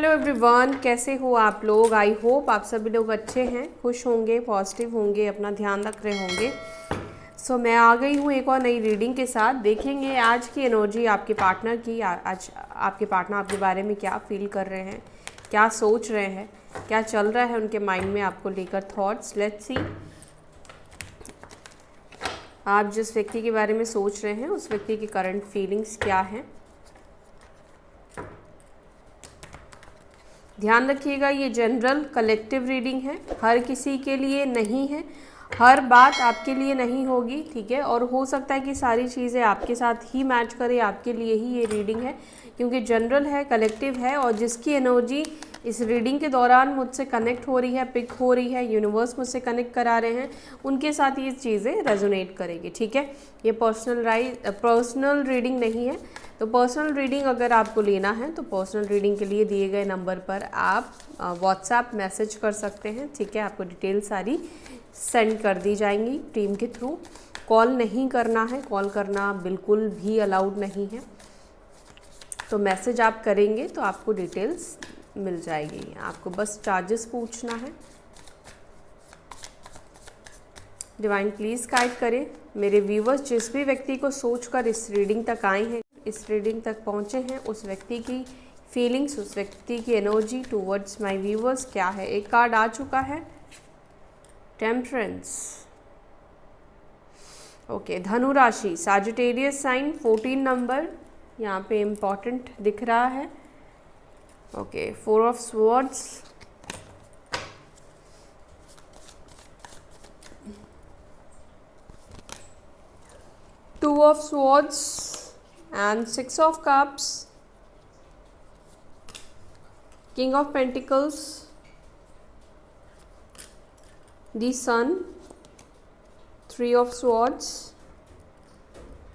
Hello everyone, कैसे हो आप लोग। आई होप आप सभी लोग अच्छे हैं, खुश होंगे, पॉजिटिव होंगे, अपना ध्यान रख रहे होंगे। सो मैं आ गई हूँ एक और नई रीडिंग के साथ। देखेंगे आज की एनर्जी आपके पार्टनर की। आज आपके पार्टनर आपके बारे में क्या फील कर रहे हैं, क्या सोच रहे हैं, क्या चल रहा है उनके माइंड में आपको लेकर थॉट्स। लेट्स सी आप जिस व्यक्ति के बारे में सोच रहे हैं उस व्यक्ति की करंट फीलिंग्स क्या हैं। ध्यान रखिएगा, ये जनरल कलेक्टिव रीडिंग है, हर किसी के लिए नहीं है, हर बात आपके लिए नहीं होगी, ठीक है। और हो सकता है कि सारी चीज़ें आपके साथ ही मैच करें, आपके लिए ही ये रीडिंग है, क्योंकि जनरल है, कलेक्टिव है। और जिसकी एनर्जी इस रीडिंग के दौरान मुझसे कनेक्ट हो रही है, पिक हो रही है, यूनिवर्स मुझसे कनेक्ट करा रहे हैं, उनके साथ ये चीज़ें रेजोनेट करेगी, ठीक है। ये पर्सनल रीडिंग नहीं है। तो पर्सनल रीडिंग अगर आपको लेना है तो पर्सनल रीडिंग के लिए दिए गए नंबर पर आप व्हाट्सएप मैसेज कर सकते हैं, ठीक है। आपको डिटेल सारी सेंड कर दी जाएंगी टीम के थ्रू। कॉल नहीं करना है, कॉल करना बिल्कुल भी अलाउड नहीं है। तो मैसेज आप करेंगे तो आपको डिटेल्स मिल जाएगी, आपको बस चार्जेस पूछना है। डिवाइन प्लीज़ गाइड करें मेरे व्यूवर्स, जिस भी व्यक्ति को सोचकर इस रीडिंग तक आए हैं, इस रीडिंग तक पहुँचे हैं, उस व्यक्ति की फीलिंग्स, उस व्यक्ति की एनर्जी टूवर्ड्स माय व्यूवर्स क्या है। एक कार्ड आ चुका है, टेम्परेंस। ओके, धनु राशि, सैजिटेरियस साइन, 14 नंबर यहाँ पे इम्पॉर्टेंट दिख रहा है। Okay, 4 of swords, two of swords and 6 of cups, king of pentacles, the sun, 3 of swords,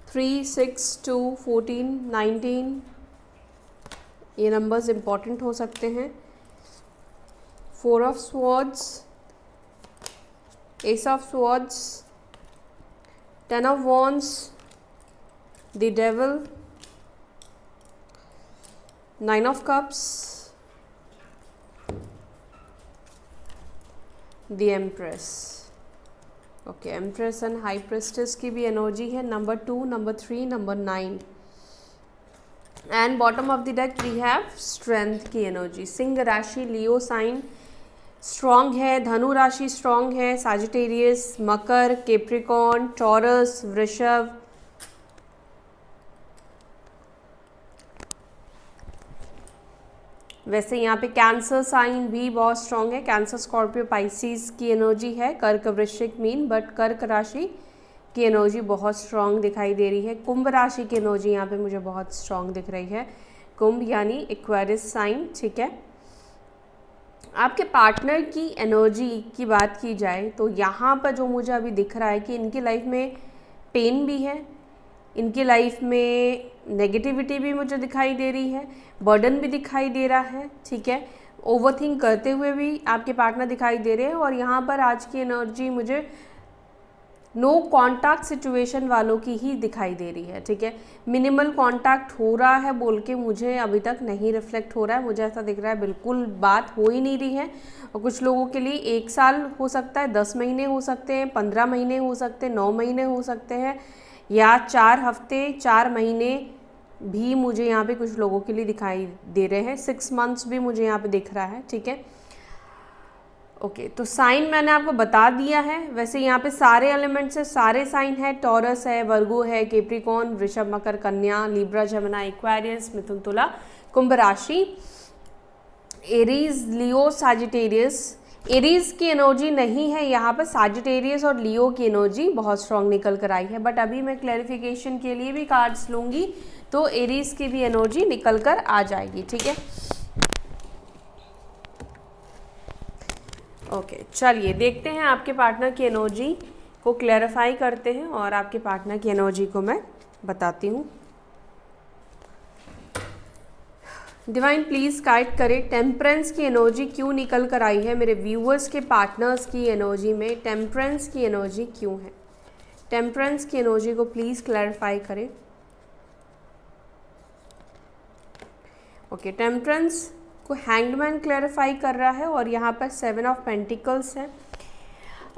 3, 6, 2, 14, 19, ये नंबर्स इम्पॉर्टेंट हो सकते हैं। 4 of swords, ace of swords, 10 of wands, the devil, 9 of cups, the empress। Okay, empress and high priestess की भी energy है, number 2, number 3, number 9। And bottom of the deck we have strength की energy. सिंह राशि, Leo sign strong है, धनु राशि strong है, सैजिटेरियस, मकर, कैप्रिकॉर्न, टॉरस, वृषभ, वैसे यहाँ पे कैंसर साइन भी बहुत स्ट्रॉन्ग है। कैंसर, स्कॉर्पियो, पाइसिस की एनर्जी है, कर्क, वृश्चिक, मीन, बट कर्क राशि की एनर्जी बहुत स्ट्रॉन्ग दिखाई दे रही है। कुंभ राशि की एनर्जी यहाँ पे मुझे बहुत स्ट्रॉन्ग दिख रही है। कुंभ यानी एक्वेरियस साइन, ठीक है। आपके पार्टनर की एनर्जी की बात की जाए तो यहाँ पर जो मुझे अभी दिख रहा है कि इनकी लाइफ में पेन भी है, इनकी लाइफ में नेगेटिविटी भी मुझे दिखाई दे रही है, बर्डन भी दिखाई दे रहा है, ठीक है। ओवरथिंक करते हुए भी आपके पार्टनर दिखाई दे रहे हैं। और यहाँ पर आज की एनर्जी मुझे नो कांटेक्ट सिचुएशन वालों की ही दिखाई दे रही है, ठीक है। मिनिमल कांटेक्ट हो रहा है बोल के मुझे अभी तक नहीं रिफ्लेक्ट हो रहा है। मुझे ऐसा दिख रहा है बिल्कुल बात हो ही नहीं रही है। और कुछ लोगों के लिए 1 साल हो सकता है, 10 महीने हो सकते हैं, 15 महीने हो सकते हैं, 9 महीने हो सकते हैं, या 4 हफ्ते, 4 महीने भी मुझे यहाँ पे कुछ लोगों के लिए दिखाई दे रहे हैं। 6 मंथ्स भी मुझे यहाँ पे दिख रहा है, ठीक है। ओके, तो साइन मैंने आपको बता दिया है। वैसे यहाँ पे सारे एलिमेंट्स है, सारे साइन है, टॉरस है, वर्गो है, कैप्रिकॉर्न, वृषभ, मकर, कन्या, लिब्रा, जमुना, एक्वेरियस, मिथुन, तुला, कुंभ राशि, एरीज, लियो, सैजिटेरियस। एरीज की एनर्जी नहीं है यहाँ पर, सैजिटेरियस और लियो की एनर्जी बहुत स्ट्रॉन्ग निकल कर आई है। बट अभी मैं क्लैरिफिकेशन के लिए भी कार्ड्स लूँगी तो एरीज की भी एनर्जी निकल कर आ जाएगी, ठीक है। ओके, चलिए देखते हैं आपके पार्टनर की एनर्जी को क्लैरिफाई करते हैं और आपके पार्टनर की एनर्जी को मैं बताती हूँ। डिवाइन प्लीज़ गाइड करें, टेम्परेंस की एनर्जी क्यों निकल कर आई है मेरे व्यूअर्स के पार्टनर्स की एनर्जी में। टेम्परेंस की एनर्जी क्यों है, टेम्परेंस की एनर्जी को प्लीज़ क्लैरिफाई करें। ओके, टेम्परेंस को हैंगमैन क्लैरिफाई कर रहा है और यहाँ पर 7 ऑफ पेंटिकल्स है।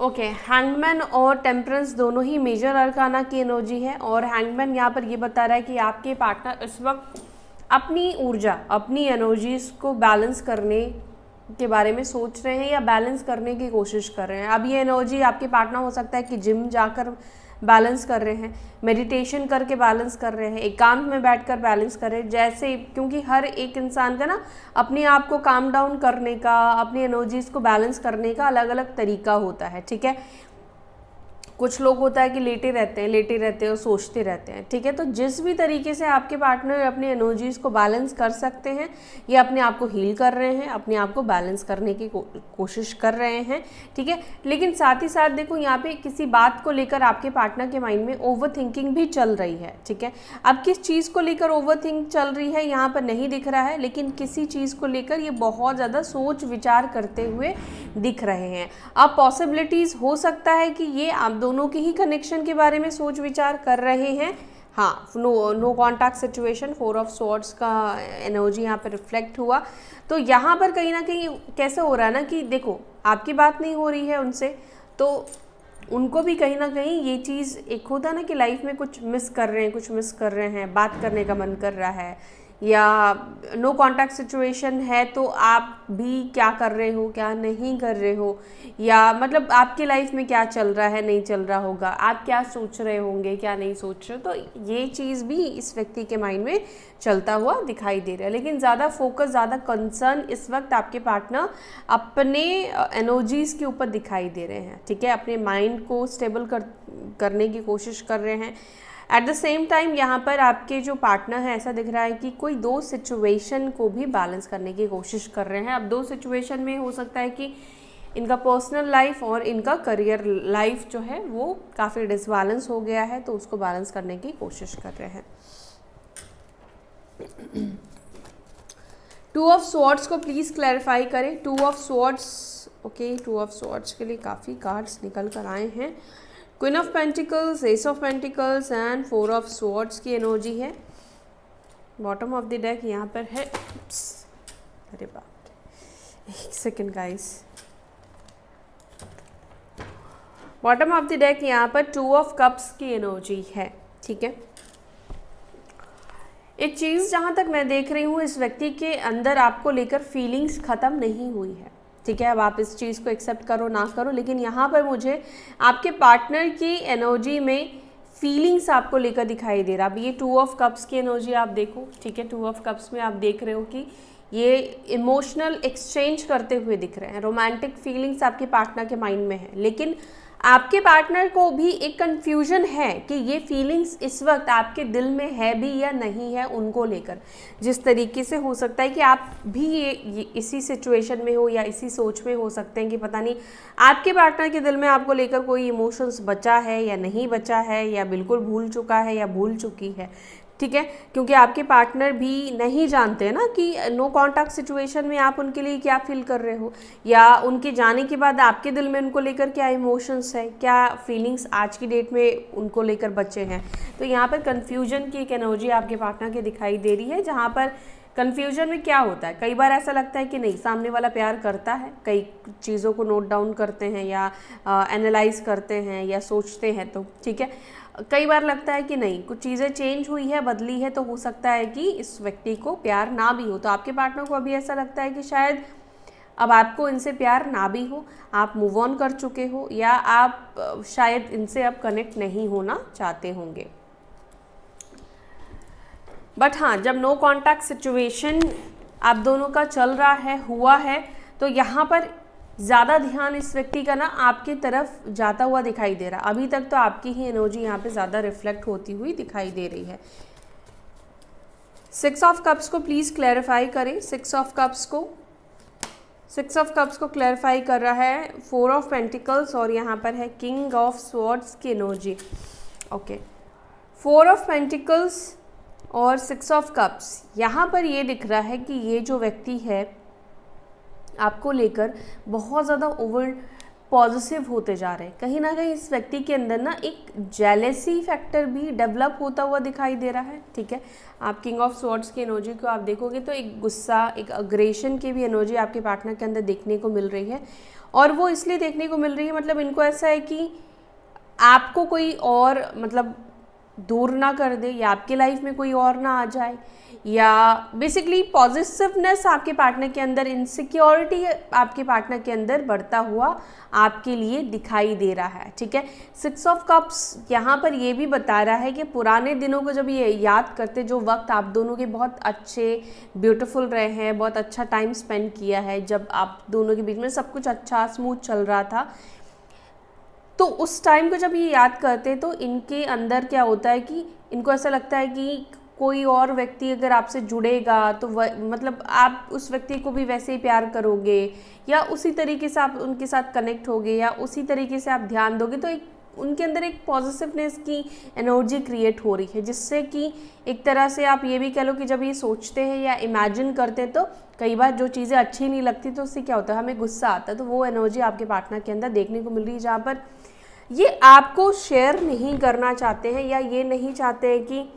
ओके, हैंगमैन और टेम्परेंस दोनों ही मेजर अरकाना की एनर्जी है और हैंगमैन यहाँ पर ये बता रहा है कि आपके पार्टनर इस वक्त अपनी ऊर्जा, अपनी एनर्जीज को बैलेंस करने के बारे में सोच रहे हैं या बैलेंस करने की कोशिश कर रहे हैं। अब ये एनर्जी आपके पार्टनर हो सकता है कि जिम जाकर बैलेंस कर रहे हैं, मेडिटेशन करके बैलेंस कर रहे हैं, एकांत में बैठकर बैलेंस कर रहे हैं, जैसे, क्योंकि हर एक इंसान का ना अपने आप को काम डाउन करने का, अपनी एनर्जीज़ को बैलेंस करने का अलग अलग तरीका होता है, ठीक है। कुछ लोग होता है कि लेटे रहते हैं और सोचते रहते हैं, ठीक है। तो जिस भी तरीके से आपके पार्टनर अपनी एनर्जीज़ को बैलेंस कर सकते हैं या अपने आप को हील कर रहे हैं, अपने आप को बैलेंस करने की कोशिश कर रहे हैं, ठीक है। लेकिन साथ ही साथ देखो यहाँ पे किसी बात को लेकर आपके पार्टनर के माइंड में ओवर थिंकिंग भी चल रही है, ठीक है। अब किस चीज़ को लेकर ओवर थिंक चल रही है यहाँ पर नहीं दिख रहा है, लेकिन किसी चीज़ को लेकर ये बहुत ज़्यादा सोच विचार करते हुए दिख रहे हैं। अब पॉसिबिलिटीज़ हो सकता है कि ये आप दोनों की ही कनेक्शन के बारे में सोच विचार कर रहे हैं। हाँ, no contact situation, 4 of swords का एनर्जी यहाँ पर रिफ्लेक्ट हुआ। तो यहाँ पर कहीं ना कहीं कैसे हो रहा है ना कि देखो आपकी बात नहीं हो रही है उनसे, तो उनको भी कहीं ना कहीं ये चीज़ एक होता है ना कि लाइफ में कुछ मिस कर रहे हैं, बात करने का मन कर रहा है, या नो कॉन्टैक्ट सिचुएशन है तो आप भी क्या कर रहे हो, क्या नहीं कर रहे हो, या मतलब आपकी लाइफ में क्या चल रहा है, नहीं चल रहा होगा, आप क्या सोच रहे होंगे, क्या नहीं सोच रहे हो। तो ये चीज़ भी इस व्यक्ति के माइंड में चलता हुआ दिखाई दे रहा है। लेकिन ज़्यादा फोकस, ज़्यादा कंसर्न इस वक्त आपके पार्टनर अपने एनर्जीज़ के ऊपर दिखाई दे रहे हैं, ठीक है। अपने माइंड को स्टेबल करने की कोशिश कर रहे हैं। एट द सेम टाइम यहाँ पर आपके जो पार्टनर है, ऐसा दिख रहा है कि कोई 2 सिचुएशन को भी बैलेंस करने की कोशिश कर रहे हैं। अब 2 सिचुएशन में हो सकता है कि इनका पर्सनल लाइफ और इनका करियर लाइफ जो है वो काफ़ी डिसबैलेंस हो गया है, तो उसको बैलेंस करने की कोशिश कर रहे हैं। 2 ऑफ स्वॉर्ड्स को प्लीज़ क्लैरिफाई करें। 2 of swords, okay, 2 of swords के लिए काफ़ी कार्ड्स निकल कर आए हैं। Queen of pentacles, S of pentacles and 4 of swords की एनर्जी है। बॉटम ऑफ द डेक यहाँ पर है, अरे बाप रे, एक second guys. Bottom of the deck यहाँ पर 2 ऑफ कप्स की एनर्जी है, ठीक है। एक चीज़ जहाँ तक मैं देख रही हूँ, इस व्यक्ति के अंदर आपको लेकर फीलिंग्स ख़त्म नहीं हुई है, ठीक है। अब आप इस चीज़ को एक्सेप्ट करो ना करो, लेकिन यहाँ पर मुझे आपके पार्टनर की एनर्जी में फीलिंग्स आपको लेकर दिखाई दे रहा। अब ये 2 ऑफ कप्स की एनर्जी आप देखो, ठीक है। 2 ऑफ कप्स में आप देख रहे हो कि ये इमोशनल एक्सचेंज करते हुए दिख रहे हैं, रोमांटिक फीलिंग्स आपके पार्टनर के माइंड में है, लेकिन आपके पार्टनर को भी एक कंफ्यूजन है कि ये फीलिंग्स इस वक्त आपके दिल में है भी या नहीं है उनको लेकर। जिस तरीके से हो सकता है कि आप भी ये इसी सिचुएशन में हो या इसी सोच में हो सकते हैं कि पता नहीं आपके पार्टनर के दिल में आपको लेकर कोई इमोशंस बचा है या नहीं बचा है, या बिल्कुल भूल चुका है या भूल चुकी है, ठीक है। क्योंकि आपके पार्टनर भी नहीं जानते हैं ना कि नो कॉन्टैक्ट सिचुएशन में आप उनके लिए क्या फील कर रहे हो, या उनके जाने के बाद आपके दिल में उनको लेकर क्या इमोशंस है, क्या फीलिंग्स आज की डेट में उनको लेकर बचे हैं। तो यहाँ पर कन्फ्यूजन की एक एनर्जी आपके पार्टनर के दिखाई दे रही है, जहाँ पर कन्फ्यूजन में क्या होता है, कई बार ऐसा लगता है कि नहीं, सामने वाला प्यार करता है, कई चीज़ों को नोट डाउन करते हैं या एनालाइज करते हैं या सोचते हैं, तो ठीक है। कई बार लगता है कि नहीं, कुछ चीज़ें चेंज हुई है, बदली है, तो हो सकता है कि इस व्यक्ति को प्यार ना भी हो। तो आपके पार्टनर को अभी ऐसा लगता है कि शायद अब आपको इनसे प्यार ना भी हो, आप मूव ऑन कर चुके हो, या आप शायद इनसे अब कनेक्ट नहीं होना चाहते होंगे। बट हाँ, जब नो कॉन्टैक्ट सिचुएशन आप दोनों का चल रहा है, हुआ है, तो यहाँ पर ज़्यादा ध्यान इस व्यक्ति का ना आपकी तरफ जाता हुआ दिखाई दे रहा। अभी तक तो आपकी ही एनर्जी यहाँ पे ज़्यादा रिफ्लेक्ट होती हुई दिखाई दे रही है। 6 ऑफ कप्स को प्लीज़ क्लैरिफाई करें। 6 ऑफ कप्स को क्लैरिफाई कर रहा है 4 ऑफ पेंटिकल्स, और यहाँ पर है किंग ऑफ स्वॉर्ड्स की एनर्जी। ओके, 4 ऑफ पेंटिकल्स और 6 ऑफ कप्स, यहाँ पर ये दिख रहा है कि ये जो व्यक्ति है आपको लेकर बहुत ज़्यादा ओवर पॉजिटिव होते जा रहे हैं। कहीं ना कहीं इस व्यक्ति के अंदर ना एक जेलेसी फैक्टर भी डेवलप होता हुआ दिखाई दे रहा है, ठीक है। आप किंग ऑफ स्वॉर्ड्स की एनर्जी को आप देखोगे तो एक गुस्सा, एक अग्रेशन की भी एनर्जी आपके पार्टनर के अंदर देखने को मिल रही है, और वो इसलिए देखने को मिल रही है मतलब इनको ऐसा है कि आपको कोई और मतलब दूर ना कर दे, या आपकी लाइफ में कोई और ना आ जाए, या बेसिकली पॉजिटिवनेस आपके पार्टनर के अंदर, इनसिक्योरिटी आपके पार्टनर के अंदर बढ़ता हुआ आपके लिए दिखाई दे रहा है, ठीक है। 6 ऑफ कप्स यहाँ पर ये भी बता रहा है कि पुराने दिनों को जब ये याद करते, जो वक्त आप दोनों के बहुत अच्छे ब्यूटीफुल रहे हैं, बहुत अच्छा टाइम स्पेंड किया है, जब आप दोनों के बीच में सब कुछ अच्छा स्मूथ चल रहा था, तो उस टाइम को जब ये याद करते तो इनके अंदर क्या होता है कि इनको ऐसा लगता है कि कोई और व्यक्ति अगर आपसे जुड़ेगा तो मतलब आप उस व्यक्ति को भी वैसे ही प्यार करोगे, या उसी तरीके से आप उनके साथ कनेक्ट होगे, या उसी तरीके से आप ध्यान दोगे, तो एक उनके अंदर एक पॉजिटिवनेस की एनर्जी क्रिएट हो रही है, जिससे कि एक तरह से आप ये भी कह लो कि जब ये सोचते हैं या इमेजिन करते हैं तो कई बार जो चीज़ें अच्छी नहीं लगती तो उससे क्या होता है, हमें गुस्सा आता है। तो वो एनर्जी आपके पार्टनर के अंदर देखने को मिल रही है, जहाँ पर ये आपको शेयर नहीं करना चाहते हैं, या ये नहीं चाहते हैं कि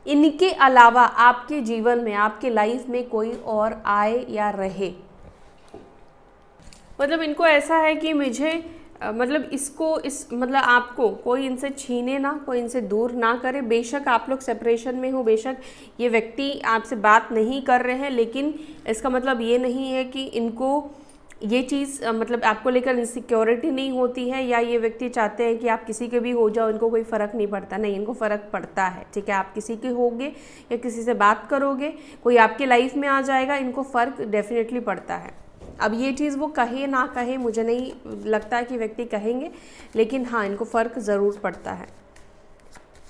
इनके अलावा आपके जीवन में, आपके लाइफ में कोई और आए या रहे। मतलब इनको ऐसा है कि मुझे मतलब मतलब आपको कोई इनसे छीने ना, कोई इनसे दूर ना करे। बेशक आप लोग सेपरेशन में हो, बेशक ये व्यक्ति आपसे बात नहीं कर रहे हैं, लेकिन इसका मतलब ये नहीं है कि इनको ये चीज़ मतलब आपको लेकर इनसिक्योरिटी नहीं होती है, या ये व्यक्ति चाहते हैं कि आप किसी के भी हो जाओ, इनको कोई फ़र्क नहीं पड़ता। नहीं, इनको फ़र्क पड़ता है, ठीक है। आप किसी के होगे या किसी से बात करोगे, कोई आपके लाइफ में आ जाएगा, इनको फ़र्क डेफिनेटली पड़ता है। अब ये चीज़ वो कहे ना कहे, मुझे नहीं लगता कि व्यक्ति कहेंगे, लेकिन हाँ, इनको फ़र्क ज़रूर पड़ता है।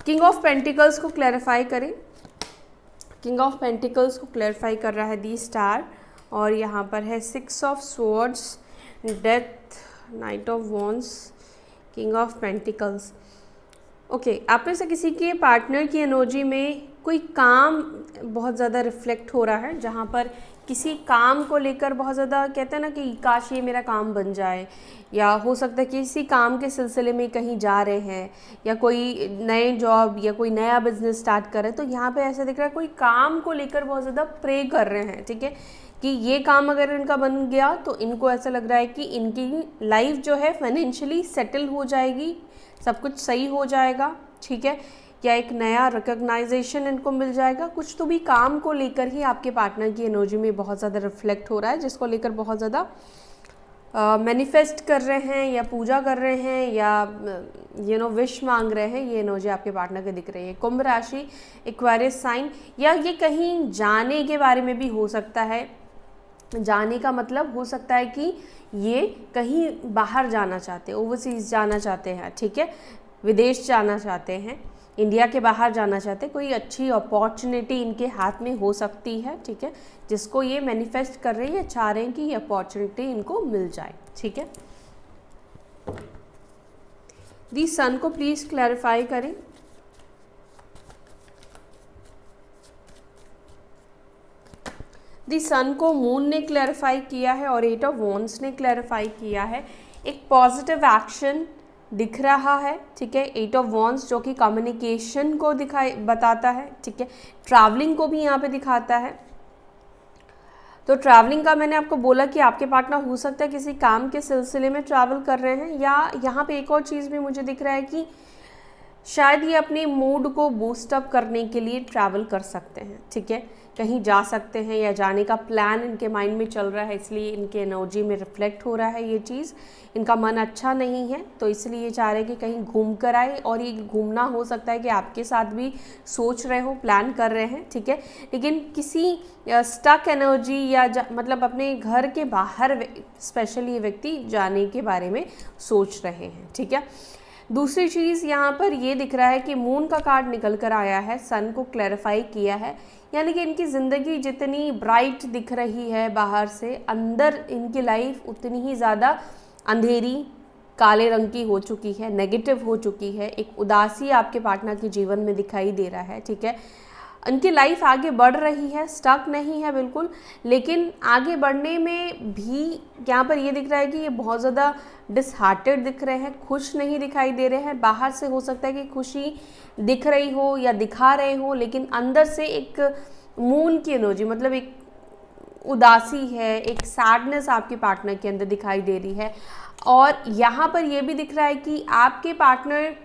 किंग ऑफ पेंटिकल्स को क्लैरिफाई करें। किंग ऑफ पेंटिकल्स को क्लैरिफाई कर रहा है दी स्टार, और यहाँ पर है 6 of swords, death, night of wands, king of pentacles. Okay, आप में से किसी के पार्टनर की एनर्जी में कोई काम बहुत ज़्यादा रिफ्लेक्ट हो रहा है, जहाँ पर किसी काम को लेकर बहुत ज़्यादा कहते हैं ना कि काश ये मेरा काम बन जाए, या हो सकता है किसी काम के सिलसिले में कहीं जा रहे हैं, या कोई नए जॉब या कोई नया बिजनेस स्टार्ट कर रहे हैं। तो यहाँ पे ऐसा दिख रहा है कोई काम को लेकर बहुत ज़्यादा प्रे कर रहे हैं, ठीक है, कि ये काम अगर इनका बन गया तो इनको ऐसा लग रहा है कि इनकी लाइफ जो है फाइनेंशियली सेटल हो जाएगी, सब कुछ सही हो जाएगा, ठीक है, या एक नया रिकग्नाइजेशन इनको मिल जाएगा। कुछ तो भी काम को लेकर ही आपके पार्टनर की एनर्जी में बहुत ज़्यादा रिफ्लेक्ट हो रहा है, जिसको लेकर बहुत ज़्यादा मैनिफेस्ट कर रहे हैं, या पूजा कर रहे हैं, या विश मांग रहे हैं। ये एनर्जी आपके पार्टनर के दिख रही है। कुंभ राशि, एक्वेरियस साइन, या ये कहीं जाने के बारे में भी हो सकता है। जाने का मतलब हो सकता है कि ये कहीं बाहर जाना चाहते हैं, ओवरसीज जाना चाहते हैं, ठीक है, विदेश जाना चाहते हैं, इंडिया के बाहर जाना चाहते हैं। कोई अच्छी अपॉर्चुनिटी इनके हाथ में हो सकती है, ठीक है, जिसको ये मैनिफेस्ट कर रही है, चाह रहे हैं कि ये अपॉर्चुनिटी इनको मिल जाए, ठीक है। दी सन को प्लीज क्लैरिफाई करें। दी सन को मून ने क्लैरिफाई किया है, और 8 ऑफ वॉन्ड्स ने क्लैरिफाई किया है। एक पॉजिटिव एक्शन दिख रहा है, ठीक है। 8 ऑफ वॉन्ड्स जो कि कम्युनिकेशन को बताता है, ठीक है, ट्रैवलिंग को भी यहाँ पे दिखाता है। तो ट्रैवलिंग का मैंने आपको बोला कि आपके पार्टनर हो सकता है किसी काम के सिलसिले में ट्रैवल कर रहे हैं, या यहाँ पे एक और चीज़ भी मुझे दिख रहा है कि शायद ये अपने मूड को बूस्ट अप करने के लिए ट्रैवल कर सकते हैं, ठीक है, कहीं जा सकते हैं, या जाने का प्लान इनके माइंड में चल रहा है, इसलिए इनके एनर्जी में रिफ्लेक्ट हो रहा है ये चीज़। इनका मन अच्छा नहीं है, तो इसलिए ये चाह रहे हैं कि कहीं घूम कर आए, और ये घूमना हो सकता है कि आपके साथ भी सोच रहे हो, प्लान कर रहे हैं, ठीक है, लेकिन किसी स्टक एनर्जी या मतलब अपने घर के बाहर स्पेशली ये व्यक्ति जाने के बारे में सोच रहे हैं, ठीक है। दूसरी चीज़ यहाँ पर ये दिख रहा है कि मून का कार्ड निकल कर आया है, सन को क्लैरिफाई किया है, यानी कि इनकी ज़िंदगी जितनी ब्राइट दिख रही है बाहर से, अंदर इनकी लाइफ उतनी ही ज़्यादा अंधेरी, काले रंग की हो चुकी है, नेगेटिव हो चुकी है। एक उदासी आपके पार्टनर के जीवन में दिखाई दे रहा है, ठीक है। उनकी लाइफ आगे बढ़ रही है, स्टक नहीं है बिल्कुल, लेकिन आगे बढ़ने में भी यहाँ पर ये दिख रहा है कि ये बहुत ज़्यादा डिसहार्टेड दिख रहे हैं, खुश नहीं दिखाई दे रहे हैं। बाहर से हो सकता है कि खुशी दिख रही हो या दिखा रहे हो, लेकिन अंदर से एक मून की एनर्जी, मतलब एक उदासी है, एक सैडनेस आपके पार्टनर के अंदर दिखाई दे रही है। और यहाँ पर ये भी दिख रहा है कि आपके पार्टनर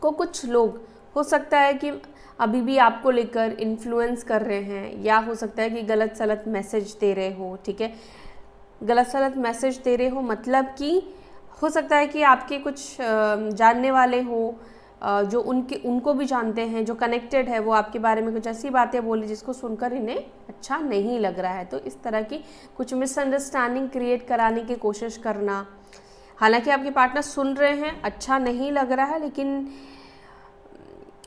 को कुछ लोग हो सकता है कि अभी भी आपको लेकर इन्फ्लुएंस कर रहे हैं, या हो सकता है कि गलत सलत मैसेज दे रहे हो, ठीक है, गलत सलत मैसेज दे रहे हो, मतलब कि हो सकता है कि आपके कुछ जानने वाले हो जो उनको भी जानते हैं, जो कनेक्टेड है, वो आपके बारे में कुछ ऐसी बातें बोली जिसको सुनकर इन्हें अच्छा नहीं लग रहा है। तो इस तरह की कुछ मिसअंडरस्टैंडिंग क्रिएट कराने की कोशिश करना। हालांकि आपके पार्टनर सुन रहे हैं, अच्छा नहीं लग रहा है, लेकिन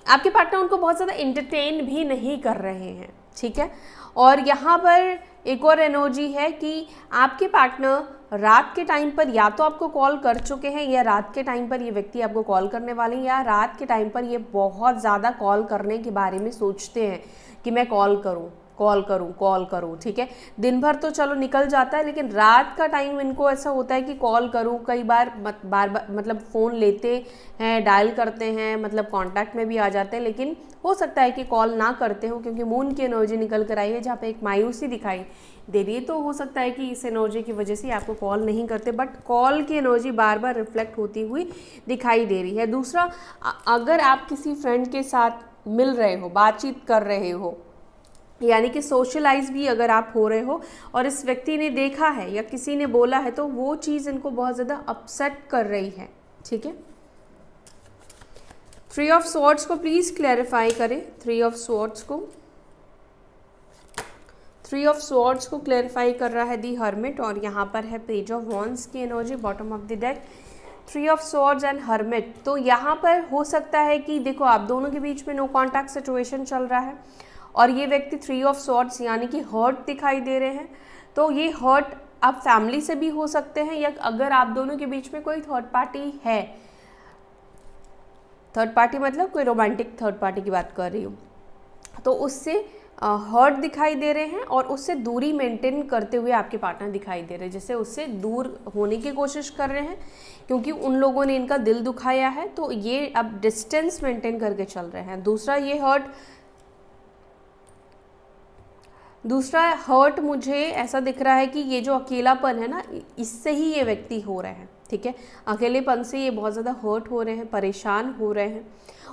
आपके पार्टनर उनको बहुत ज़्यादा एंटरटेन भी नहीं कर रहे हैं, ठीक है। और यहाँ पर एक और एनर्जी है कि आपके पार्टनर रात के टाइम पर या तो आपको कॉल कर चुके हैं, या रात के टाइम पर ये व्यक्ति आपको कॉल करने वाले हैं, या रात के टाइम पर ये बहुत ज़्यादा कॉल करने के बारे में सोचते हैं कि मैं कॉल करूं, ठीक है। दिन भर तो चलो निकल जाता है, लेकिन रात का टाइम इनको ऐसा होता है कि कॉल करूं। कई बार बार मतलब फ़ोन लेते हैं, डायल करते हैं, मतलब कांटेक्ट में भी आ जाते हैं, लेकिन हो सकता है कि कॉल ना करते हो, क्योंकि मून की एनर्जी निकल कर आई है जहाँ पे एक मायूसी दिखाई दे रही है। तो हो सकता है कि इस एनर्जी की वजह से आपको कॉल नहीं करते, बट कॉल की एनर्जी बार बार रिफ्लेक्ट होती हुई दिखाई दे रही है। दूसरा, अगर आप किसी फ्रेंड के साथ मिल रहे हो, बातचीत कर रहे हो, यानी कि सोशलाइज भी अगर आप हो रहे हो और इस व्यक्ति ने देखा है या किसी ने बोला है, तो वो चीज़ इनको बहुत ज़्यादा अपसेट कर रही है, ठीक है। 3 ऑफ स्वॉर्ड्स को प्लीज़ क्लैरिफाई करें। 3 ऑफ स्वॉर्ड्स को क्लैरिफाई कर रहा है दी हर्मिट, और यहाँ पर है पेज ऑफ वॉन्ड्स की energy bottom of the deck. 3 of swords and hermit, तो यहाँ पर हो सकता है कि देखो आप दोनों के बीच में नो कॉन्टैक्ट सिचुएशन चल रहा है, और ये व्यक्ति 3 ऑफ स्वॉर्ड्स यानी कि हर्ट दिखाई दे रहे हैं। तो ये हर्ट आप फैमिली से भी हो सकते हैं, या अगर आप दोनों के बीच में कोई थर्ड पार्टी है, थर्ड पार्टी मतलब कोई रोमांटिक थर्ड पार्टी की बात कर रही हूँ, तो उससे हर्ट दिखाई दे रहे हैं, और उससे दूरी मेंटेन करते हुए आपके पार्टनर दिखाई दे रहे हैं, जैसे उससे दूर होने की कोशिश कर रहे हैं, क्योंकि उन लोगों ने इनका दिल दुखाया है, तो ये अब डिस्टेंस मेंटेन करके चल रहे हैं। दूसरा हर्ट मुझे ऐसा दिख रहा है कि ये जो अकेलापन है ना, इससे ही ये व्यक्ति हो रहे हैं, ठीक है। अकेलेपन से ये बहुत ज़्यादा हर्ट हो रहे हैं, परेशान हो रहे हैं,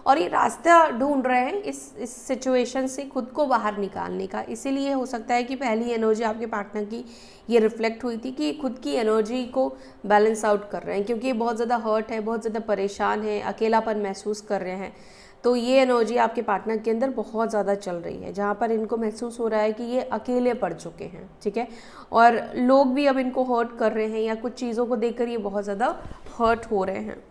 और ये रास्ता ढूंढ रहे हैं इस सिचुएशन से खुद को बाहर निकालने का। इसीलिए हो सकता है कि पहली एनर्जी आपके पार्टनर की ये रिफ्लेक्ट हुई थी कि ये खुद की एनर्जी को बैलेंस आउट कर रहे हैं, क्योंकि ये बहुत ज़्यादा हर्ट है, बहुत ज़्यादा परेशान है, अकेलापन महसूस कर रहे हैं। तो ये एनर्जी आपके पार्टनर के अंदर बहुत ज़्यादा चल रही है, जहाँ पर इनको महसूस हो रहा है कि ये अकेले पड़ चुके हैं, ठीक है। और लोग भी अब इनको हर्ट कर रहे हैं, या कुछ चीज़ों को देखकर ये बहुत ज़्यादा हर्ट हो रहे हैं।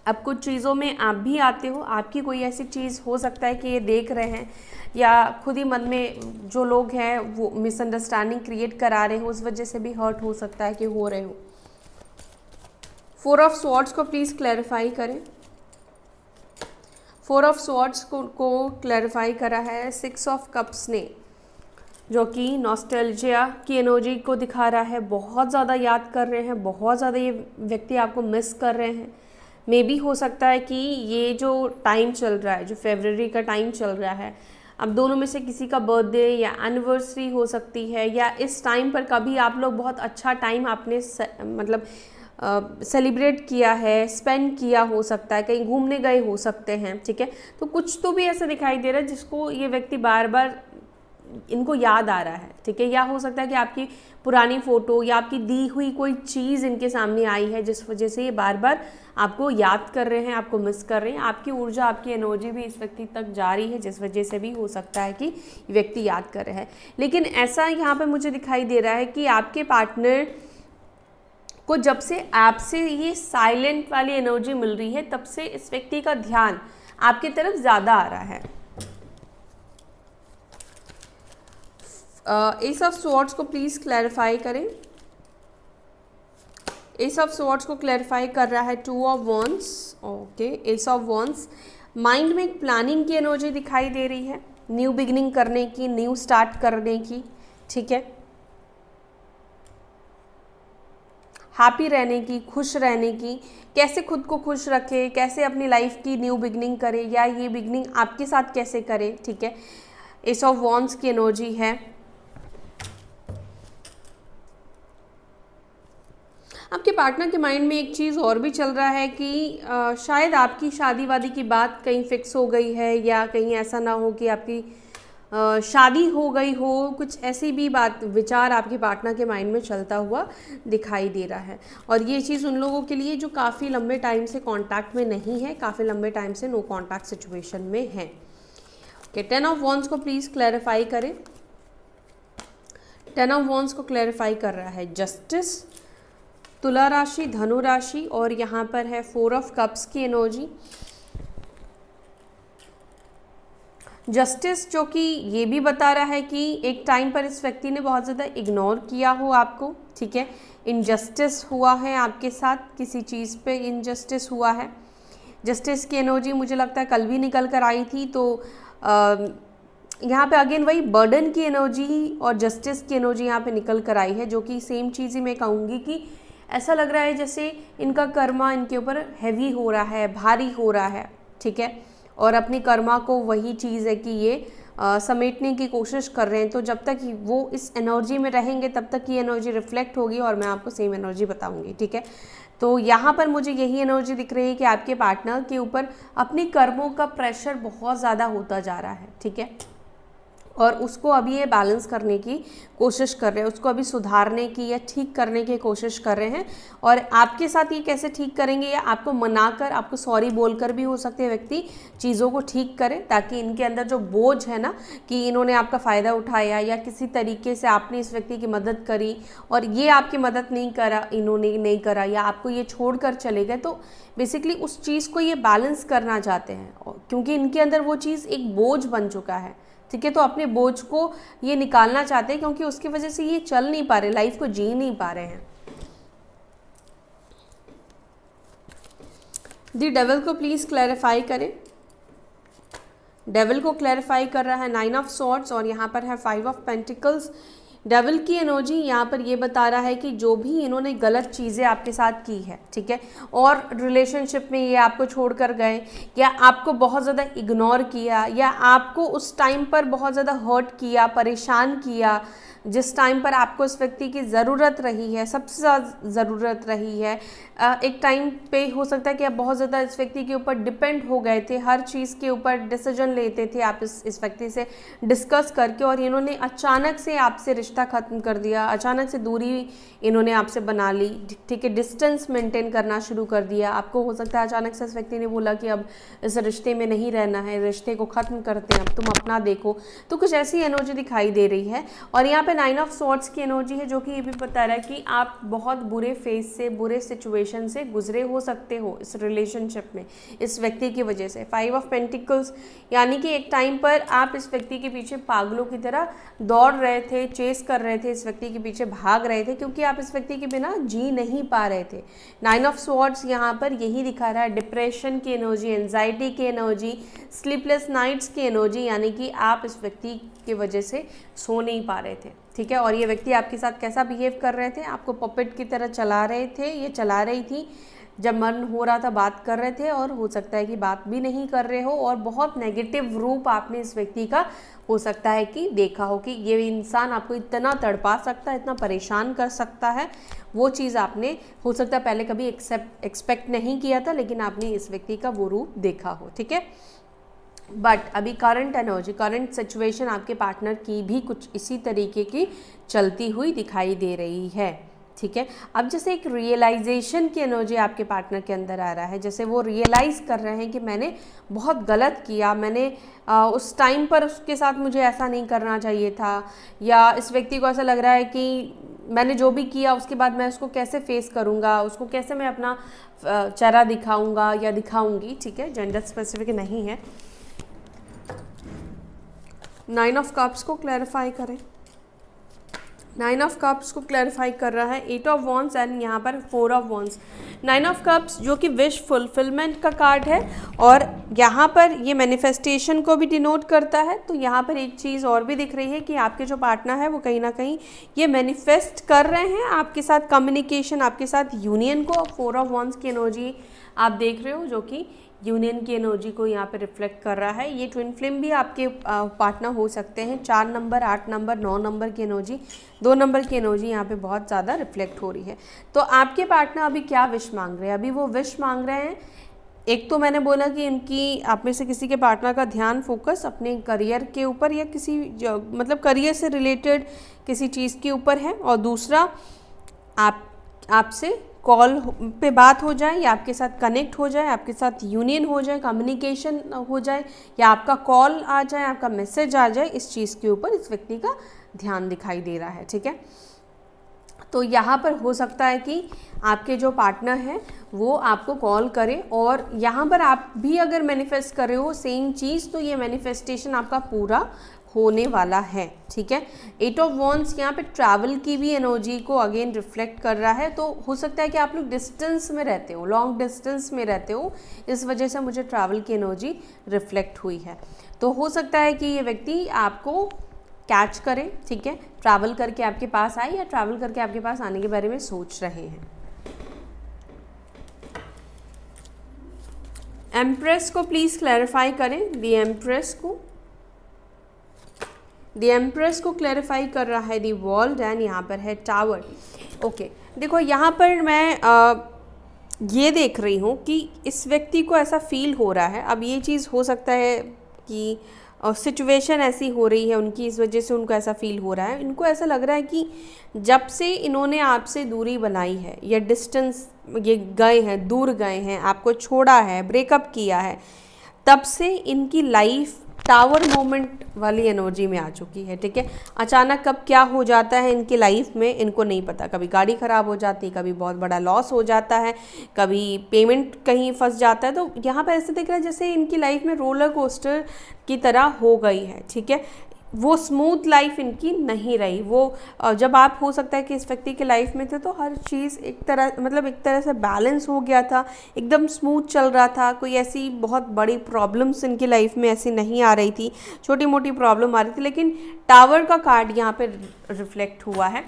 अब कुछ चीज़ों में आप भी आते हो, आपकी कोई ऐसी चीज़ हो सकता है कि ये देख रहे हैं, या खुद ही मन में जो लोग हैं वो मिसअंडरस्टैंडिंग क्रिएट करा रहे हो, उस वजह से भी हर्ट हो सकता है कि हो रहे हो। 4 ऑफ स्वॉर्ड्स को प्लीज़ क्लैरिफाई करें। 4 ऑफ स्वॉर्ड्स को क्लैरिफाई करा है 6 ऑफ कप्स ने, जो कि नॉस्टैल्जिया की एनर्जी को दिखा रहा है। बहुत ज़्यादा याद कर रहे हैं, बहुत ज़्यादा ये व्यक्ति आपको मिस कर रहे हैं। मे भी हो सकता है कि ये जो टाइम चल रहा है, जो फरवरी का टाइम चल रहा है, अब दोनों में से किसी का बर्थडे या एनिवर्सरी हो सकती है, या इस टाइम पर कभी आप लोग बहुत अच्छा टाइम आपने मतलब सेलिब्रेट किया है, स्पेंड किया हो सकता है, कहीं घूमने गए हो सकते हैं, ठीक है। तो कुछ तो भी ऐसा दिखाई दे रहा है जिसको ये व्यक्ति बार बार इनको याद आ रहा है, ठीक है। या हो सकता है कि आपकी पुरानी फ़ोटो या आपकी दी हुई कोई चीज़ इनके सामने आई है, जिस वजह से ये बार बार आपको याद कर रहे हैं, आपको मिस कर रहे हैं। आपकी ऊर्जा, आपकी एनर्जी भी इस व्यक्ति तक जा रही है, जिस वजह से भी हो सकता है कि व्यक्ति याद कर रहे हैं। लेकिन ऐसा यहाँ पर मुझे दिखाई दे रहा है कि आपके पार्टनर को जब से आपसे ये साइलेंट वाली एनर्जी मिल रही है, तब से इस व्यक्ति का ध्यान आपकी तरफ ज़्यादा आ रहा है। एस ऑफ स्वॉर्ड्स को प्लीज़ क्लैरिफाई करें। एस ऑफ स्वॉर्ड्स को क्लैरिफाई कर रहा है 2 of wands, okay. S of wands, mind में एक प्लानिंग की एनर्जी दिखाई दे रही है, न्यू बिगिनिंग करने की, न्यू स्टार्ट करने की, ठीक है, हैप्पी रहने की, खुश रहने की, कैसे खुद को खुश रखे, कैसे अपनी लाइफ की न्यू बिगनिंग करे या ये बिगनिंग आपके साथ कैसे करे, ठीक है। एस ऑफ वॉन्ड्स की एनर्जी है। आपके पार्टनर के माइंड में एक चीज़ और भी चल रहा है कि शायद आपकी शादी वादी की बात कहीं फिक्स हो गई है, या कहीं ऐसा ना हो कि आपकी शादी हो गई हो, कुछ ऐसी भी बात विचार आपके पार्टनर के माइंड में चलता हुआ दिखाई दे रहा है। और ये चीज़ उन लोगों के लिए जो काफ़ी लंबे टाइम से कांटेक्ट में नहीं है, काफ़ी लंबे टाइम से नो कांटेक्ट सिचुएशन में है। ओके, 10 ऑफ वॉन्ड्स को प्लीज़ क्लैरिफाई करें। 10 ऑफ वॉन्ड्स को क्लैरिफाई कर रहा है जस्टिस, तुला राशि, धनु राशि, और यहाँ पर है 4 ऑफ कप्स की एनर्जी। जस्टिस जो कि ये भी बता रहा है कि एक टाइम पर इस व्यक्ति ने बहुत ज़्यादा इग्नोर किया हो आपको, ठीक है, इनजस्टिस हुआ है आपके साथ, किसी चीज़ पे इनजस्टिस हुआ है। जस्टिस की एनर्जी मुझे लगता है कल भी निकल कर आई थी, तो यहाँ पे अगेन वही बर्डन की एनर्जी और जस्टिस की एनर्जी यहाँ पे निकल कर आई है, जो कि सेम चीज़ ही मैं कहूँगी कि ऐसा लग रहा है जैसे इनका कर्मा इनके ऊपर हैवी हो रहा है, भारी हो रहा है, ठीक है, और अपनी कर्मा को वही चीज़ है कि ये समेटने की कोशिश कर रहे हैं। तो जब तक वो इस एनर्जी में रहेंगे तब तक ये एनर्जी रिफ्लेक्ट होगी और मैं आपको सेम एनर्जी बताऊंगी, ठीक है। तो यहाँ पर मुझे यही एनर्जी दिख रही है कि आपके पार्टनर के ऊपर अपनी कर्मों का प्रेशर बहुत ज़्यादा होता जा रहा है, ठीक है, और उसको अभी ये बैलेंस करने की कोशिश कर रहे हैं, उसको अभी सुधारने की या ठीक करने की कोशिश कर रहे हैं। और आपके साथ ये कैसे ठीक करेंगे, या आपको मनाकर, आपको सॉरी बोलकर भी हो सकते हैं व्यक्ति चीज़ों को ठीक करें, ताकि इनके अंदर जो बोझ है ना कि इन्होंने आपका फ़ायदा उठाया या किसी तरीके से आपने इस व्यक्ति की मदद करी और ये आपकी मदद नहीं करा, इन्होंने नहीं करा, या आपको ये छोड़ कर चले गए, तो बेसिकली उस चीज़ को ये बैलेंस करना चाहते हैं, क्योंकि इनके अंदर वो चीज़ एक बोझ बन चुका है, ठीक है। तो अपने बोझ को ये निकालना चाहते हैं, क्योंकि उसकी वजह से ये चल नहीं पा रहे, लाइफ को जी नहीं पा रहे हैं। दी डेविल को प्लीज क्लैरिफाई करें। डेविल को क्लैरिफाई कर रहा है 9 ऑफ सॉर्ड्स और यहाँ पर है 5 ऑफ पेंटिकल्स। डेविल की एनर्जी यहाँ पर ये बता रहा है कि जो भी इन्होंने गलत चीज़ें आपके साथ की है, ठीक है, और रिलेशनशिप में ये आपको छोड़कर गए या आपको बहुत ज़्यादा इग्नोर किया या आपको उस टाइम पर बहुत ज़्यादा हर्ट किया, परेशान किया, जिस टाइम पर आपको इस व्यक्ति की ज़रूरत रही है, सबसे ज़्यादा ज़रूरत रही है, एक टाइम पे हो सकता है कि आप बहुत ज़्यादा इस व्यक्ति के ऊपर डिपेंड हो गए थे, हर चीज़ के ऊपर डिसीजन लेते थे आप इस व्यक्ति से डिस्कस करके, और इन्होंने अचानक से आपसे रिश्ता ख़त्म कर दिया, अचानक से दूरी इन्होंने आपसे बना ली, ठीक है, डिस्टेंस मेंटेन करना शुरू कर दिया। आपको हो सकता है अचानक से इस व्यक्ति ने बोला कि अब इस रिश्ते में नहीं रहना है, रिश्ते को ख़त्म करते हैं, अब तुम अपना देखो, तो कुछ ऐसी एनर्जी दिखाई दे रही है। और यहाँ पे 9 ऑफ सॉर्ड्स की एनर्जी है, जो कि ये भी बता रहा है कि आप बहुत बुरे फेज से, बुरे सिचुएशन से गुजरे हो सकते हो इस रिलेशनशिप में इस व्यक्ति की वजह से। 5 ऑफ पेंटिकल्स यानी कि एक टाइम पर आप इस व्यक्ति के पीछे पागलों की तरह दौड़ रहे थे, चेस कर रहे थे, इस व्यक्ति के पीछे भाग रहे थे, क्योंकि आप इस व्यक्ति के बिना जी नहीं पा रहे थे। 9 ऑफ सॉर्ड्स यहाँ पर यही दिखा रहा है, डिप्रेशन की एनर्जी, एंजाइटी की एनर्जी, स्लीपलेस नाइट्स की एनर्जी, यानी कि आप इस व्यक्ति की वजह से सो नहीं पा रहे थे, ठीक है। और ये व्यक्ति आपके साथ कैसा बिहेव कर रहे थे, आपको पपेट की तरह चला रहे थे, ये चला रही थी, जब मन हो रहा था बात कर रहे थे, और हो सकता है कि बात भी नहीं कर रहे हो, और बहुत नेगेटिव रूप आपने इस व्यक्ति का हो सकता है कि देखा हो कि ये इंसान आपको इतना तड़पा सकता है, इतना परेशान कर सकता है, वो चीज़ आपने हो सकता है पहले कभी एक्सपेक्ट नहीं किया था, लेकिन आपने इस व्यक्ति का वो रूप देखा हो, ठीक है। बट अभी करंट एनर्जी, करंट सिचुएशन आपके पार्टनर की भी कुछ इसी तरीके की चलती हुई दिखाई दे रही है, ठीक है। अब जैसे एक रियलाइजेशन की एनर्जी आपके पार्टनर के अंदर आ रहा है, जैसे वो रियलाइज़ कर रहे हैं कि मैंने बहुत गलत किया, मैंने उस टाइम पर उसके साथ मुझे ऐसा नहीं करना चाहिए था, या इस व्यक्ति को ऐसा लग रहा है कि मैंने जो भी किया उसके बाद मैं उसको कैसे फेस करूँगा, उसको कैसे मैं अपना चेहरा दिखाऊँगा या दिखाऊँगी, ठीक है, जेंडर स्पेसिफिक नहीं है। 9 ऑफ कप्स को क्लैरिफाई करें। 9 ऑफ कप्स को क्लैरिफाई कर रहा है 8 ऑफ वॉन्ड्स एंड यहाँ पर 4 ऑफ वॉन्ड्स। 9 ऑफ कप्स जो कि विश फुलफिलमेंट का कार्ड है और यहाँ पर ये मैनिफेस्टेशन को भी डिनोट करता है। तो यहाँ पर एक चीज़ और भी दिख रही है कि आपके जो पार्टनर है वो कहीं ना कहीं ये मैनिफेस्ट कर रहे हैं आपके साथ कम्युनिकेशन, आपके साथ यूनियन को। 4 ऑफ वॉन्ड्स की एनर्जी आप देख रहे हो जो कि यूनियन की एनर्जी को यहाँ पे रिफ्लेक्ट कर रहा है। ये ट्विन फ्लेम भी आपके पार्टनर हो सकते हैं। 4 नंबर, 8 नंबर, 9 नंबर की एनर्जी, 2 नंबर की एनर्जी यहाँ पे बहुत ज़्यादा रिफ्लेक्ट हो रही है। तो आपके पार्टनर अभी क्या विश मांग रहे हैं? अभी वो विश मांग रहे हैं, एक तो मैंने बोला कि इनकी आप में से किसी के पार्टनर का ध्यान फोकस अपने करियर के ऊपर या किसी मतलब करियर से रिलेटेड किसी चीज़ के ऊपर है, और दूसरा आपसे कॉल पे बात हो जाए या आपके साथ कनेक्ट हो जाए, आपके साथ यूनियन हो जाए, कम्युनिकेशन हो जाए, या आपका कॉल आ जाए, आपका मैसेज आ जाए, इस चीज़ के ऊपर इस व्यक्ति का ध्यान दिखाई दे रहा है। ठीक है, तो यहाँ पर हो सकता है कि आपके जो पार्टनर हैं वो आपको कॉल करें, और यहाँ पर आप भी अगर मैनिफेस्ट कर रहे हो सेम चीज़ तो ये मैनिफेस्टेशन आपका पूरा होने वाला है। ठीक है, 8 ऑफ वॉन्ड्स यहाँ पे ट्रैवल की भी एनर्जी को अगेन रिफ्लेक्ट कर रहा है। तो हो सकता है कि आप लोग डिस्टेंस में रहते हो, लॉन्ग डिस्टेंस में रहते हो, इस वजह से मुझे ट्रैवल की एनर्जी रिफ्लेक्ट हुई है। तो हो सकता है कि ये व्यक्ति आपको कैच करें, ठीक है, ट्रैवल करके आपके पास आए या ट्रैवल करके आपके पास आने के बारे में सोच रहे हैं। एम्प्रेस को प्लीज़ क्लैरिफाई करें। दी एम्प्रेस को क्लैरिफाई कर रहा है दी वर्ल्ड एंड यहाँ पर है टावर। ओके, देखो यहाँ पर मैं ये देख रही हूँ कि इस व्यक्ति को ऐसा फील हो रहा है। अब ये चीज़ हो सकता है कि सिचुएशन ऐसी हो रही है उनकी, इस वजह से उनको ऐसा फील हो रहा है। इनको ऐसा लग रहा है कि जब से इन्होंने आपसे दूरी बनाई है या डिस्टेंस ये गए हैं, दूर गए हैं, आपको छोड़ा है, ब्रेकअप किया है, तब से इनकी लाइफ टावर मोमेंट वाली एनर्जी में आ चुकी है। ठीक है, अचानक कब क्या हो जाता है इनकी लाइफ में इनको नहीं पता। कभी गाड़ी ख़राब हो जाती है, कभी बहुत बड़ा लॉस हो जाता है, कभी पेमेंट कहीं फंस जाता है। तो यहाँ पर ऐसे दिख रहा है जैसे इनकी लाइफ में रोलर कोस्टर की तरह हो गई है। ठीक है, वो स्मूथ लाइफ इनकी नहीं रही। वो जब आप हो सकता है कि इस व्यक्ति के लाइफ में थे तो हर चीज़ एक तरह से बैलेंस हो गया था, एकदम स्मूथ चल रहा था, कोई ऐसी बहुत बड़ी प्रॉब्लम्स इनकी लाइफ में ऐसी नहीं आ रही थी, छोटी मोटी प्रॉब्लम आ रही थी। लेकिन टावर का कार्ड यहाँ पे रिफ्लेक्ट हुआ है,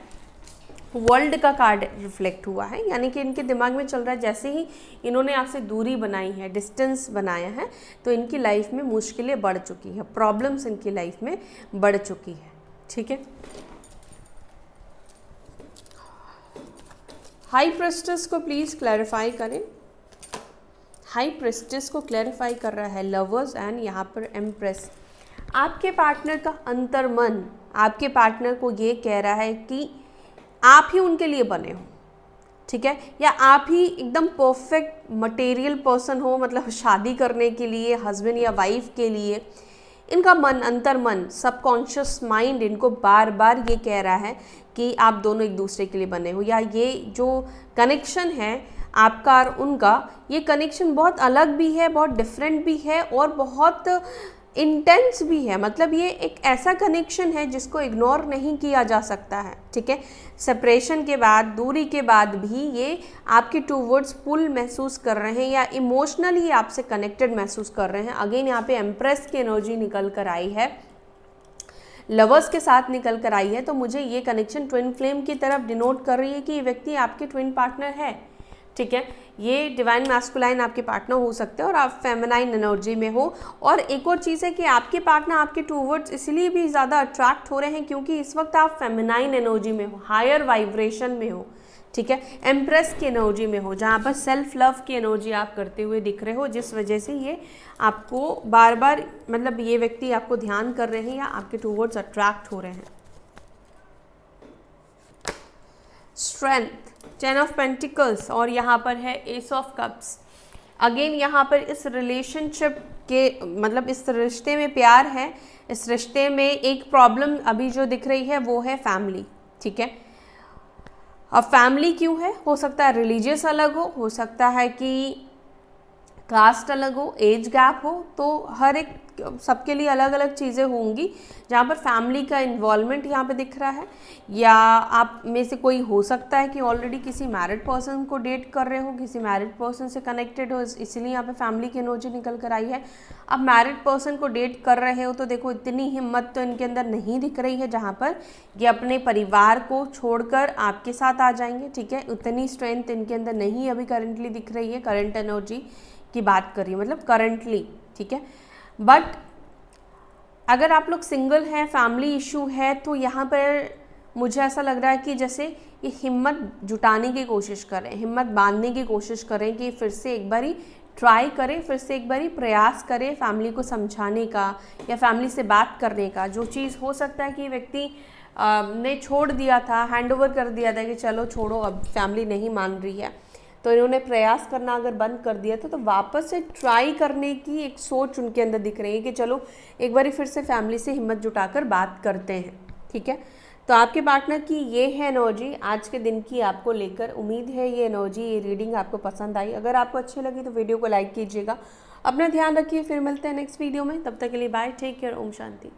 वर्ल्ड का कार्ड रिफ्लेक्ट हुआ है, यानी कि इनके दिमाग में चल रहा है जैसे ही इन्होंने आपसे दूरी बनाई है, डिस्टेंस बनाया है, तो इनकी लाइफ में मुश्किलें बढ़ चुकी है, प्रॉब्लम्स इनकी लाइफ में बढ़ चुकी है। ठीक है, हाई प्रेस्टिस को प्लीज़ क्लैरिफाई करें। हाई प्रेस्टिस को क्लैरिफाई कर रहा है लवर्स एंड यहाँ पर एम्प्रेस। आपके पार्टनर का अंतर्मन आपके पार्टनर को ये कह रहा है कि आप ही उनके लिए बने हो। ठीक है, या आप ही एकदम परफेक्ट मटेरियल पर्सन हो, मतलब शादी करने के लिए, हस्बैंड या वाइफ के लिए। इनका मन, अंतर्मन, सबकॉन्शियस माइंड इनको बार बार ये कह रहा है कि आप दोनों एक दूसरे के लिए बने हो, या ये जो कनेक्शन है आपका और उनका, ये कनेक्शन बहुत अलग भी है, बहुत डिफरेंट भी है और बहुत इंटेंस भी है। मतलब ये एक ऐसा कनेक्शन है जिसको इग्नोर नहीं किया जा सकता है। ठीक है, सेपरेशन के बाद, दूरी के बाद भी ये आपके टूवर्ड्स पुल महसूस कर रहे हैं या इमोशनली आपसे कनेक्टेड महसूस कर रहे हैं। अगेन यहाँ पे एम्प्रेस की एनर्जी निकल कर आई है, लवर्स के साथ निकल कर आई है। तो मुझे ये कनेक्शन ट्विन फ्लेम की तरफ डिनोट कर रही है कि ये व्यक्ति आपके ट्विन पार्टनर है। ठीक है, ये डिवाइन मैस्कुलाइन आपके पार्टनर हो सकते हैं और आप फेमिनाइन एनर्जी में हो। और एक और चीज़ है कि आपके पार्टनर आपके टूवर्ड्स इसलिए भी ज़्यादा अट्रैक्ट हो रहे हैं क्योंकि इस वक्त आप फेमिनाइन एनर्जी में हो, हायर वाइब्रेशन में हो। ठीक है, एम्प्रेस की एनर्जी में हो, जहाँ पर सेल्फ लव की एनर्जी आप करते हुए दिख रहे हो, जिस वजह से ये आपको बार बार, मतलब ये व्यक्ति आपको ध्यान कर रहे हैं या आपके टूवर्ड्स अट्रैक्ट हो रहे हैं। स्ट्रेंथ, 10 ऑफ पेंटिकल्स और यहाँ पर है एस ऑफ कप्स। अगेन यहाँ पर इस रिलेशनशिप के, मतलब इस रिश्ते में प्यार है, इस रिश्ते में एक प्रॉब्लम अभी जो दिख रही है वो है फैमिली। ठीक है, अब फैमिली क्यों है? हो सकता है रिलीजियस अलग हो सकता है कि कास्ट अलग हो, एज गैप हो, तो हर एक सबके लिए अलग अलग चीज़ें होंगी। जहाँ पर फैमिली का इन्वॉल्वमेंट यहाँ पे दिख रहा है, या आप में से कोई हो सकता है कि ऑलरेडी किसी मैरिड पर्सन को डेट कर रहे हो, किसी मैरिड पर्सन से कनेक्टेड हो, इसलिए यहाँ पे फैमिली की एनर्जी निकल कर आई है। अब मैरिड पर्सन को डेट कर रहे हो तो देखो इतनी हिम्मत तो इनके अंदर नहीं दिख रही है जहाँ पर ये अपने परिवार को छोड़कर आपके साथ आ जाएंगे, ठीक है। उतनी स्ट्रेंथ इनके अंदर नहीं अभी करंटली दिख रही है, करंट एनर्जी की बात करिए, मतलब करंटली, ठीक है। बट अगर आप लोग सिंगल हैं, फैमिली इशू है, तो यहाँ पर मुझे ऐसा लग रहा है कि जैसे ये हिम्मत जुटाने की कोशिश करें, हिम्मत बांधने की कोशिश करें कि फिर से एक बारी ट्राई करें, फिर से एक बारी प्रयास करें फैमिली को समझाने का या फैमिली से बात करने का। जो चीज़ हो सकता है कि व्यक्ति ने छोड़ दिया था, हैंड ओवर कर दिया था कि चलो छोड़ो, अब फैमिली नहीं मान रही है, तो इन्होंने प्रयास करना अगर बंद कर दिया था, तो वापस से ट्राई करने की एक सोच उनके अंदर दिख रही है कि चलो एक बारी फिर से फैमिली से हिम्मत जुटाकर बात करते हैं, ठीक है। तो आपके पार्टनर की ये है एनर्जी आज के दिन की आपको लेकर। उम्मीद है ये एनर्जी, ये रीडिंग आपको पसंद आई। अगर आपको अच्छी लगी तो वीडियो को लाइक कीजिएगा। अपना ध्यान रखिए, फिर मिलते हैं नेक्स्ट वीडियो में। तब तक के लिए bye, take care, Om Shanti.